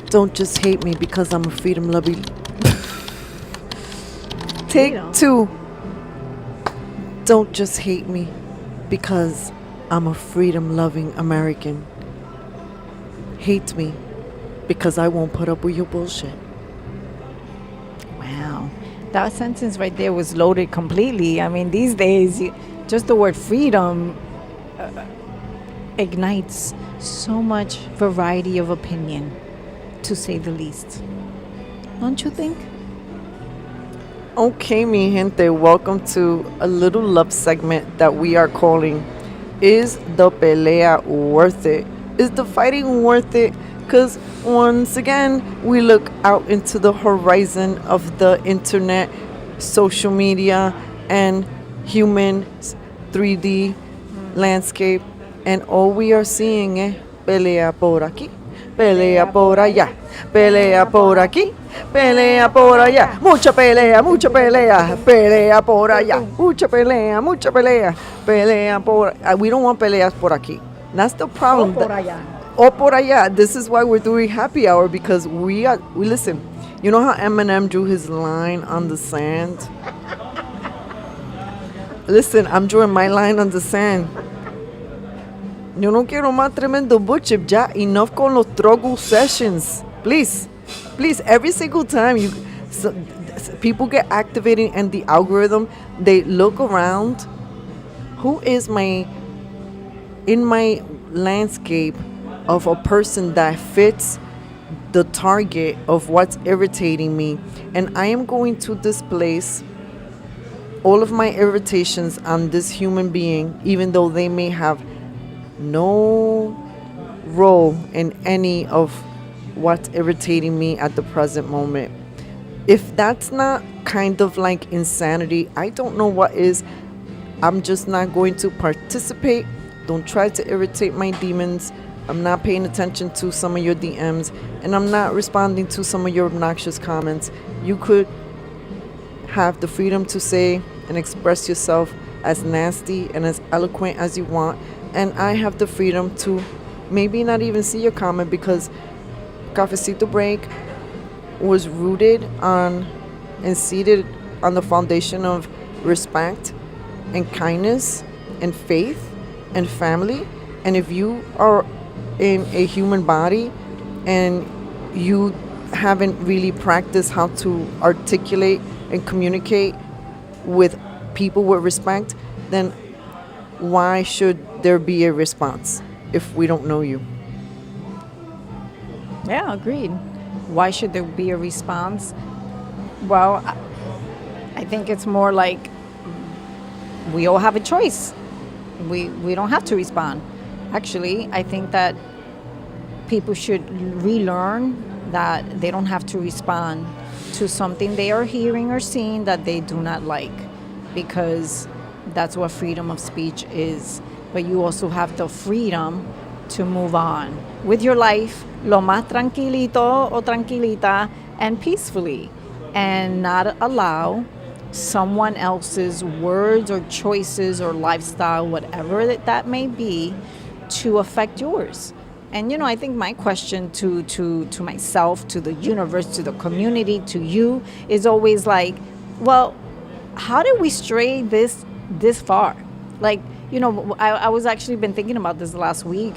Don't just hate me because I'm a freedom-loving. Take two. Don't just hate me because I'm a freedom-loving American. Hate me because I won't put up with your bullshit. Wow. That sentence right there was loaded completely. I mean, these days, just the word freedom ignites so much variety of opinion, to say the least. Don't you think? Okay, mi gente, welcome to a little love segment that we are calling Is the Pelea Worth It? Is the fighting worth it? Because once again, we look out into the horizon of the internet, social media, and human 3D landscape, and all we are seeing es pelea por aquí, pelea por allá, pelea por aquí, pelea por allá, mucha pelea, pelea por allá, mucha pelea, pelea por. We don't want peleas por aquí. That's the problem. O por allá. This is why we're doing happy hour, because we listen. You know how Eminem drew his line on the sand? Listen, I'm drawing my line on the sand. Yo no quiero más tremendo butchip. Ya, enough con los struggle sessions. Please, every single time people get activated and the algorithm, they look around. Who is in my landscape of a person that fits the target of what's irritating me? And I am going to displace all of my irritations on this human being, even though they may have no role in any of what's irritating me at the present moment. If that's not kind of like insanity, I don't know what is. I'm just not going to participate. Don't try to irritate my demons. I'm not paying attention to some of your DMs, and I'm not responding to some of your obnoxious comments. You could have the freedom to say and express yourself as nasty and as eloquent as you want, and I have the freedom to maybe not even see your comment, because Cafecito Break was rooted on and seated on the foundation of respect and kindness and faith and family. And if you are in a human body and you haven't really practiced how to articulate and communicate with people with respect, then why should there be a response if we don't know you? Yeah, agreed. Why should there be a response? Well, I think it's more like we all have a choice. We don't have to respond. Actually, I think that people should relearn that they don't have to respond to something they are hearing or seeing that they do not like, because that's what freedom of speech is. But you also have the freedom to move on with your life, lo más tranquilito o tranquilita, and peacefully, and not allow someone else's words or choices or lifestyle, whatever that may be, to affect yours. And I think my question to myself, to the universe, to the community, to you, is always like, well, how did we stray this far? Like, I was actually been thinking about this last week,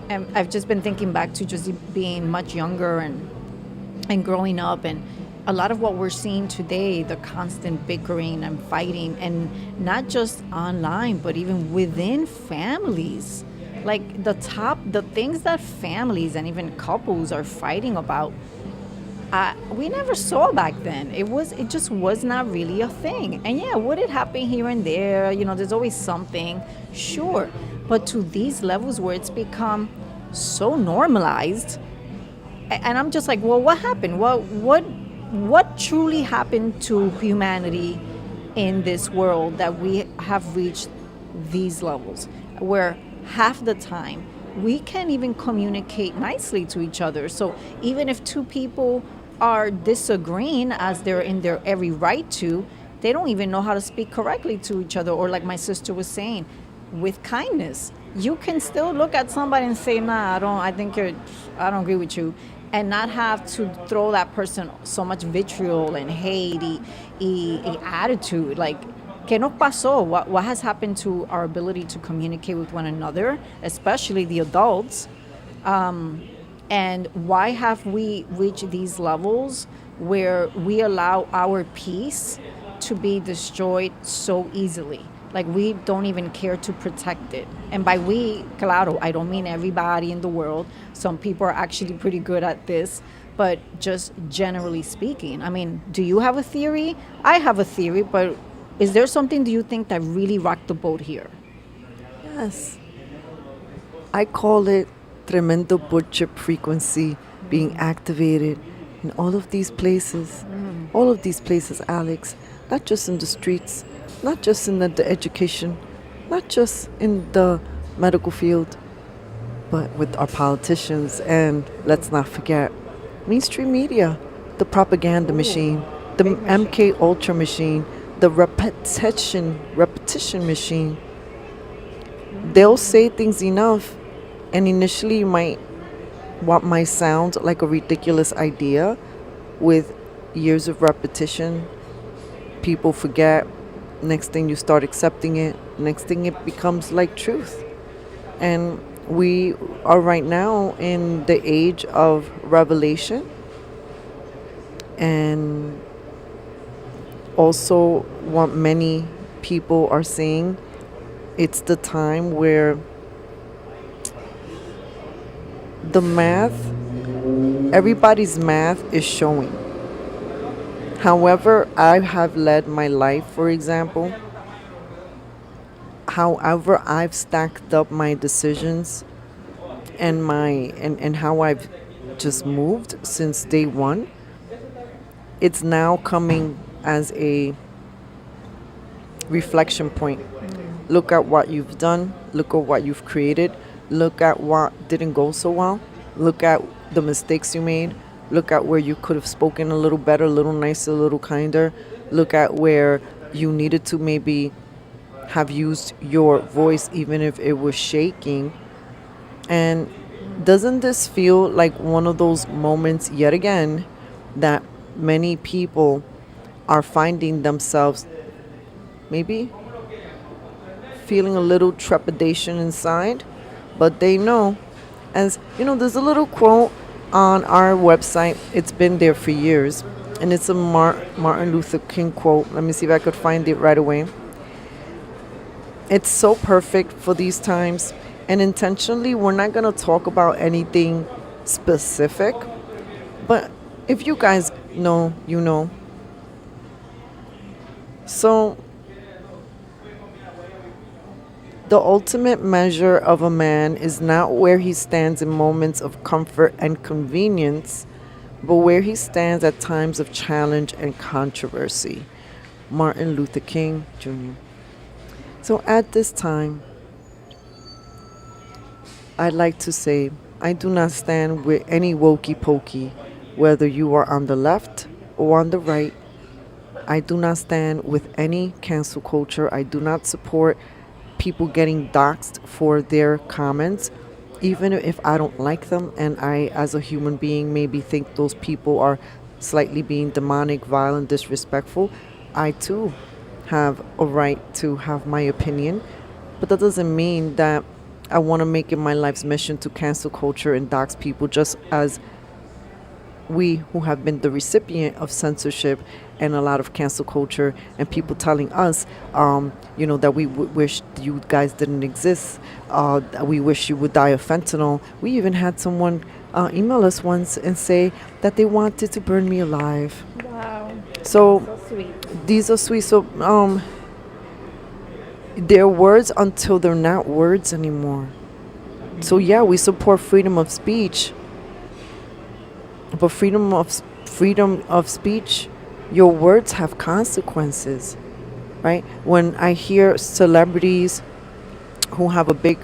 and I've just been thinking back to just being much younger and growing up, and a lot of what we're seeing today, the constant bickering and fighting, and not just online, but even within families. Like the things that families and even couples are fighting about, we never saw back then. It just was not really a thing. And yeah, would it happen here and there? There's always something, sure. But to these levels where it's become so normalized, and I'm just like, well, what happened? What truly happened to humanity in this world that we have reached these levels where half the time we can't even communicate nicely to each other? So even if two people are disagreeing, as they're in their every right to, they don't even know how to speak correctly to each other. Or like my sister was saying, with kindness, you can still look at somebody and say, nah, I don't agree with you. and not have to throw that person so much vitriol and hate y attitude. Like, ¿qué nos pasó? What has happened to our ability to communicate with one another, especially the adults? And why have we reached these levels where we allow our peace to be destroyed so easily? Like, we don't even care to protect it. And by we, claro, I don't mean everybody in the world. Some people are actually pretty good at this. But just generally speaking, I mean, do you have a theory? I have a theory, but is there something do you think that really rocked the boat here? Yes. I call it tremendo boot chip frequency being activated in all of these places. All of these places, Alex. Not just in the streets, not just in the education, not just in the medical field, but with our politicians. And let's not forget, mainstream media, the propaganda machine, the MK Ultra machine, the repetition machine. They'll say things enough, and initially you might what might sound like a ridiculous idea. With years of repetition, people forget. Next thing you start accepting it. Next thing it becomes like truth. And we are right now in the age of revelation, and also what many people are saying, it's the time where the math, everybody's math is showing. However, I have led my life, for example, however I've stacked up my decisions and and how I've just moved since day one, it's now coming as a reflection point. Look at what you've done, look at what you've created, look at what didn't go so well, look at the mistakes you made, look at where you could have spoken a little better, a little nicer, a little kinder, look at where you needed to maybe have used your voice even if it was shaking. And doesn't this feel like one of those moments yet again that many people are finding themselves maybe feeling a little trepidation inside, but they know, as you know, there's a little quote on our website. It's been there for years, and it's a Martin Luther King quote. Let me see if I could find it right away. It's so perfect for these times, and intentionally we're not going to talk about anything specific, but if you guys know, you know. So the ultimate measure of a man is not where he stands in moments of comfort and convenience, but where he stands at times of challenge and controversy. Martin Luther King Jr. So at this time, I'd like to say I do not stand with any wokey pokey, whether you are on the left or on the right. I do not stand with any cancel culture. I do not support people getting doxxed for their comments, even if I don't like them, and I, as a human being, maybe think those people are slightly being demonic, violent, disrespectful. I too have a right to have my opinion, but that doesn't mean that I want to make it my life's mission to cancel culture and dox people, just as we who have been the recipient of censorship and a lot of cancel culture and people telling us, that we wish you guys didn't exist. We wish you would die of fentanyl. We even had someone email us once and say that they wanted to burn me alive. Wow. So Sweet. these are sweet. So they're words until they're not words anymore. So yeah, we support freedom of speech. But freedom of speech, your words have consequences, right? When I hear celebrities who have a big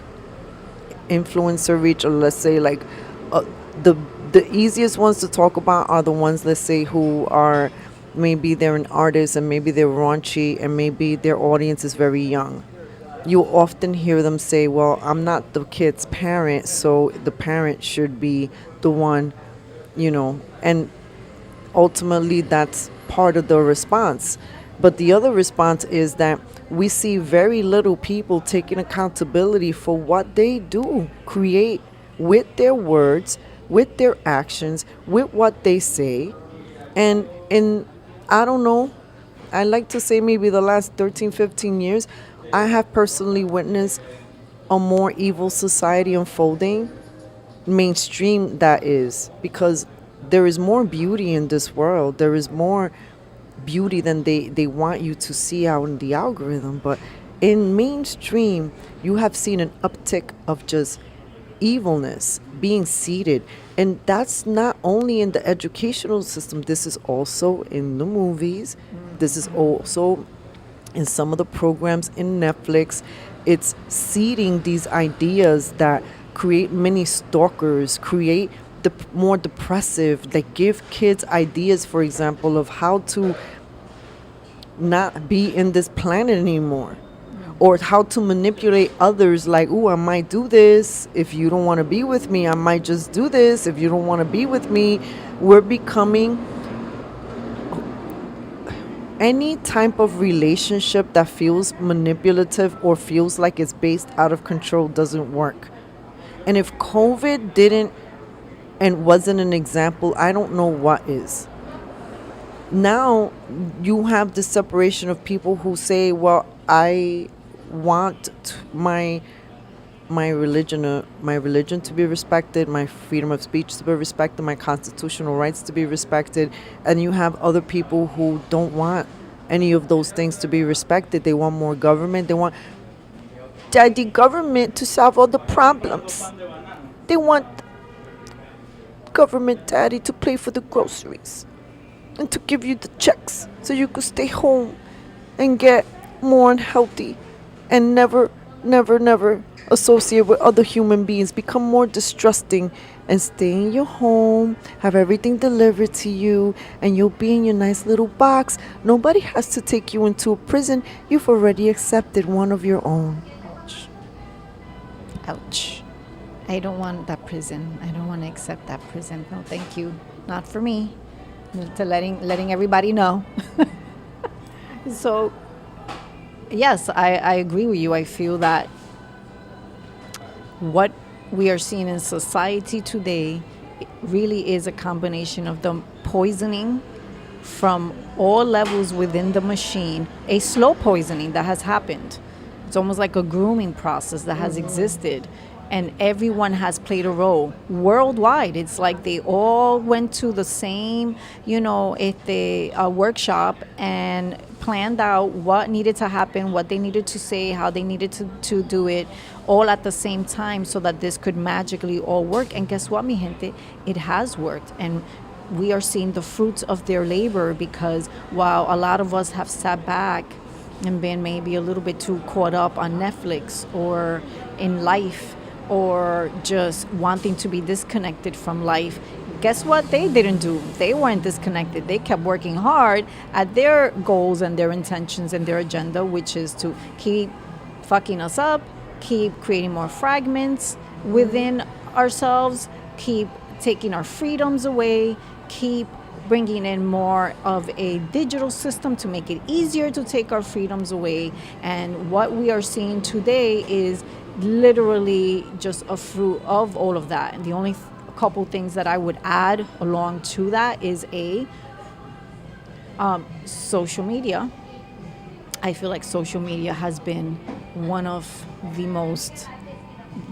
influencer reach, or let's say like the easiest ones to talk about are the ones, let's say, who are maybe they're an artist and maybe they're raunchy and maybe their audience is very young. You often hear them say, well, I'm not the kid's parent, so the parent should be the one and ultimately that's part of the response. But the other response is that we see very little people taking accountability for what they do, create with their words, with their actions, with what they say. And in, I don't know, I like to say maybe the last 13, 15 years, I have personally witnessed a more evil society unfolding, mainstream that is, because there is more beauty in this world. There is more beauty than they want you to see out in the algorithm. But in mainstream, you have seen an uptick of just evilness being seeded. And that's not only in the educational system, this is also in the movies. This is also in some of the programs in Netflix. It's seeding these ideas that create mini stalkers, create the more depressive, that give kids ideas, for example, of how to not be in this planet anymore, or how to manipulate others, like, "Ooh, I might do this if you don't want to be with me. I might just do this if you don't want to be with me." We're becoming, any type of relationship that feels manipulative or feels like it's based out of control doesn't work. And if COVID didn't and wasn't an example, I don't know what is. Now you have the separation of people who say, "Well, I want my religion to be respected, my freedom of speech to be respected, my constitutional rights to be respected," and you have other people who don't want any of those things to be respected. They want more government. They want the government to solve all the problems. They want government daddy to pay for the groceries and to give you the checks so you could stay home and get more unhealthy and never associate with other human beings, become more distrusting, and stay in your home, have everything delivered to you, and you'll be in your nice little box. Nobody has to take you into a prison. You've already accepted one of your own. Ouch. Ouch. I don't want that prison. I don't want to accept that prison. No, thank you. Not for me. To letting everybody know. So, yes, I agree with you. I feel that what we are seeing in society today really is a combination of the poisoning from all levels within the machine, a slow poisoning that has happened. It's almost like a grooming process that has existed, and everyone has played a role worldwide. It's like they all went to the same, workshop and planned out what needed to happen, what they needed to say, how they needed to do it, all at the same time, so that this could magically all work. And guess what, mi gente? It has worked. And we are seeing the fruits of their labor, because while a lot of us have sat back and been maybe a little bit too caught up on Netflix or in life, or just wanting to be disconnected from life, guess what they didn't do? They weren't disconnected. They kept working hard at their goals and their intentions and their agenda, which is to keep fucking us up, keep creating more fragments within ourselves, keep taking our freedoms away, keep bringing in more of a digital system to make it easier to take our freedoms away. And what we are seeing today is literally just a fruit of all of that. And the only couple things that I would add along to that is social media. I feel like social media has been one of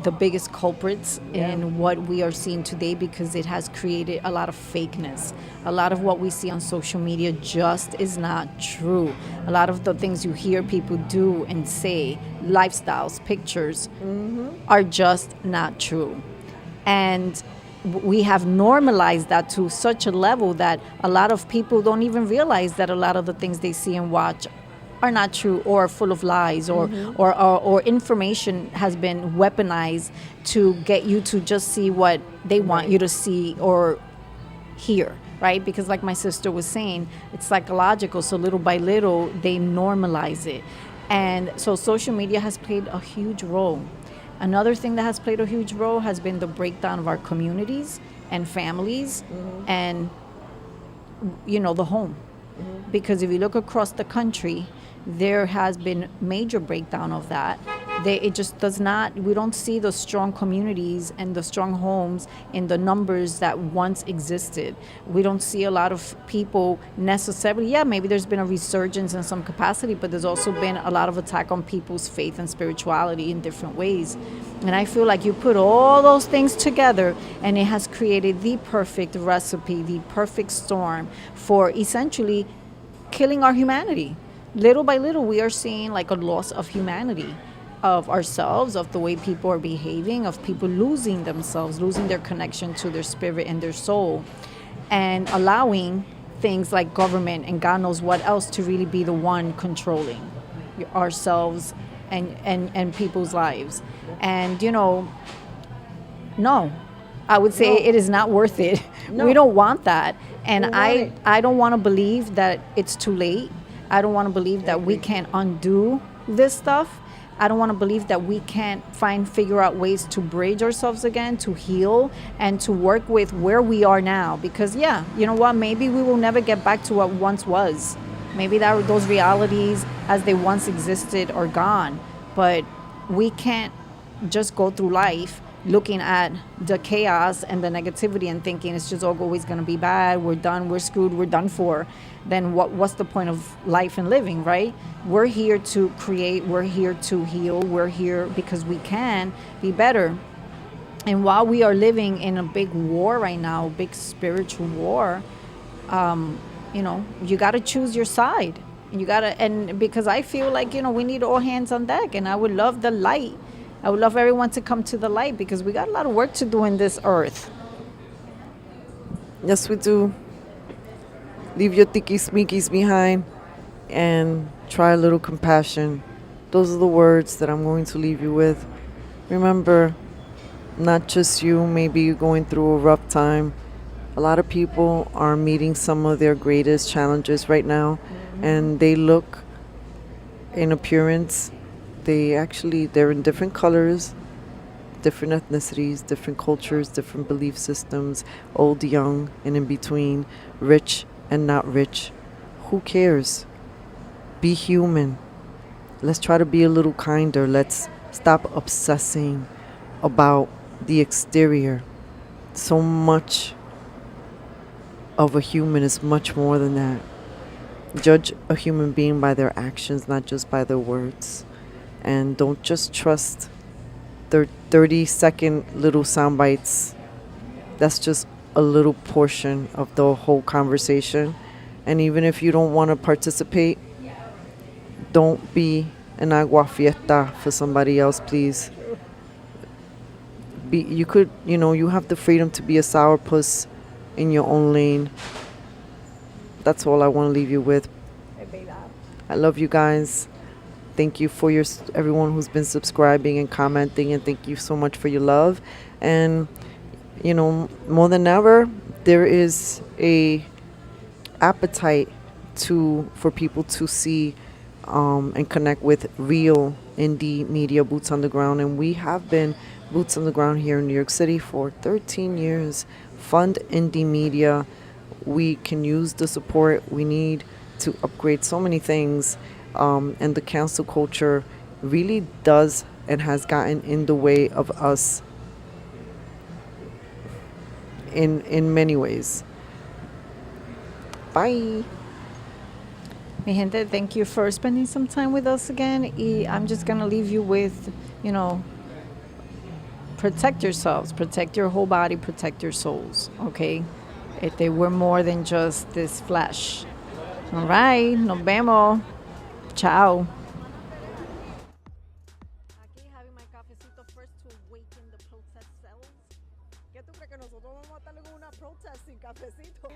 the biggest culprits in what we are seeing today, because it has created a lot of fakeness. A lot of what we see on social media just is not true. A lot of the things you hear people do and say, lifestyles, pictures, are just not true. And we have normalized that to such a level that a lot of people don't even realize that a lot of the things they see and watch are not true, or full of lies, or information has been weaponized to get you to just see what they want you to see or hear, right? Because like my sister was saying, it's psychological, so little by little they normalize it. And so social media has played a huge role. Another thing that has played a huge role has been the breakdown of our communities and families and, you know, the home. Because if you look across the country, there has been major breakdown of that. It just does not, we don't see the strong communities and the strong homes in the numbers that once existed. We don't see a lot of people necessarily, yeah, maybe there's been a resurgence in some capacity, but there's also been a lot of attack on people's faith and spirituality in different ways. And I feel like you put all those things together and it has created the perfect recipe, the perfect storm for essentially killing our humanity. Little by little, we are seeing like a loss of humanity, of ourselves, of the way people are behaving, of people losing themselves, losing their connection to their spirit and their soul, and allowing things like government and God knows what else to really be the one controlling ourselves and people's lives. And, you know, no, I would say it is not worth it. No. We don't want that. And I don't want to believe that it's too late. I don't want to believe that we can't undo this stuff. I don't want to believe that we can't figure out ways to bridge ourselves again, to heal, and to work with where we are now. Because, yeah, you know what? Maybe we will never get back to what once was. Maybe those realities as they once existed are gone. But we can't just go through life looking at the chaos and the negativity and thinking it's just always going to be bad, we're done, we're screwed, we're done for. Then what's the point of life and living, right? We're here to create, we're here to heal, we're here because we can be better. And while we are living in a big war right now, big spiritual war, you know, you got to choose your side. And because I feel like, you know, we need all hands on deck, and I would love the light. I would love everyone to come to the light because we got a lot of work to do in this earth. Yes, we do. Leave your ticky-smeekies behind and try a little compassion. Those are the words that I'm going to leave you with. Remember, not just you, maybe you're going through a rough time. A lot of people are meeting some of their greatest challenges right now, and they look in appearance. They're in different colors, different ethnicities, different cultures, different belief systems, old, young, and in between, rich and not rich. Who cares? Be human. Let's try to be a little kinder. Let's stop obsessing about the exterior. So much of a human is much more than that. Judge a human being by their actions, not just by their words. And don't just trust their 30-second little sound bites. That's just a little portion of the whole conversation. And even if you don't want to participate, don't be an agua fiesta for somebody else, please. You have the freedom to be a sourpuss in your own lane. That's all I want to leave you with. I love you guys. Thank you for everyone who's been subscribing and commenting, and thank you so much for your love. And you know, more than ever, there is a appetite for people to see and connect with real indie media, boots on the ground. And we have been boots on the ground here in New York City for 13 years. Fund indie media. We can use the support we need to upgrade so many things. And the cancel culture really does and has gotten in the way of us in many ways. Bye. Mi gente, thank you for spending some time with us again. I'm just going to leave you with, you know, protect yourselves, protect your whole body, protect your souls, okay? If they were more than just this flesh. All right, nos vemos. Ciao. Aquí having my cafecito first to awaken the protest cells. ¿Qué tú crees que nosotros vamos a estar en una protest sin cafecito?